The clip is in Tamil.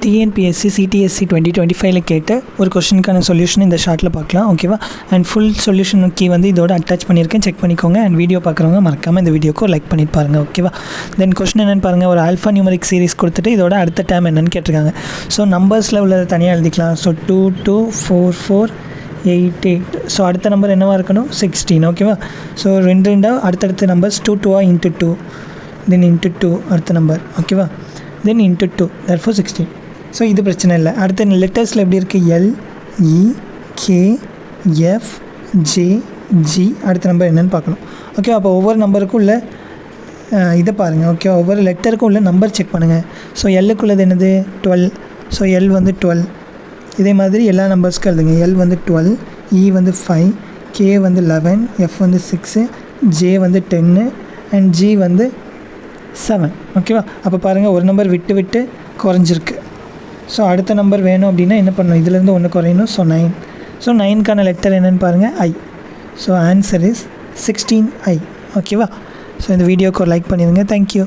டிஎன்பிஎஸ்சி சிடிஎஸ்சி 2025 கேட்ட ஒரு கொஷனுக்கான சொல்யூஷன் இந்த ஷார்ட்டில் பார்க்கலாம். ஓகேவா? அண்ட் ஃபுல் சொல்யூஷன் கீ வந்து இதோட அட்டாச் பண்ணியிருக்கேன், செக் பண்ணிக்கோங்க. அண்ட் வீடியோ பார்க்குறவங்க மறக்காமல் இந்த வீடியோக்கு லைக் பண்ணி பாருங்கள். ஓகேவா? தென் கொஷின் என்னென்னு பாருங்கள். ஒரு ஆல்ஃபா நியூமரிக் சீரிஸ் கொடுத்துட்டு இதோட அடுத்த டேம் என்னென்னு கேட்டிருக்காங்க. ஸோ நம்பர்ஸில் உள்ளதை தனியாக எழுதிக்கலாம். ஸோ 2 2 4 4 8 8. ஸோ அடுத்த நம்பர் என்னவாக இருக்கணும்? 16. ஓகேவா? ஸோ ரெண்டு அடுத்தடுத்த நம்பர்ஸ் 2 2 இன்ட்டு 2, தென் இன்ட்டு 2 அடுத்த நம்பர். ஓகேவா? தென் இன்ட்டு 2, therefore 16. ஸோ இது பிரச்சனை இல்லை. அடுத்த லெட்டர்ஸில் எப்படி இருக்குது? எல், இ, கே, எஃப், ஜே, ஜி. அடுத்த நம்பர் என்னென்னு பார்க்கணும். ஓகே, அப்போ ஒவ்வொரு நம்பருக்கும் உள்ள இதை பாருங்கள். ஓகே, ஒவ்வொரு லெட்டருக்கும் உள்ள நம்பர் செக் பண்ணுங்கள். ஸோ எல்லுக்குள்ளது என்னது? 12. ஸோ எல் வந்து 12. இதே மாதிரி எல்லா நம்பர்ஸ்க்கும் எழுதுங்க. எல் வந்து 12, இ வந்து 5, கே வந்து 11, எஃப் வந்து 6, ஜே வந்து 10 அண்ட் ஜி வந்து 7. ஓகேவா? அப்போ பாருங்கள், ஒரு நம்பர் விட்டு விட்டு குறைஞ்சிருக்கு. ஸோ அடுத்த நம்பர் வேணும் அப்படின்னா என்ன பண்ணணும்? இதிலேருந்து ஒன்று குறையணும். ஸோ 9. ஸோ 9க்கான லெட்டர் என்னென்னு பாருங்கள், ஐ. So answer is 16I. ஓகேவா? ஸோ இந்த வீடியோக்கு ஒரு லைக் பண்ணிடுங்க. தேங்க்யூ.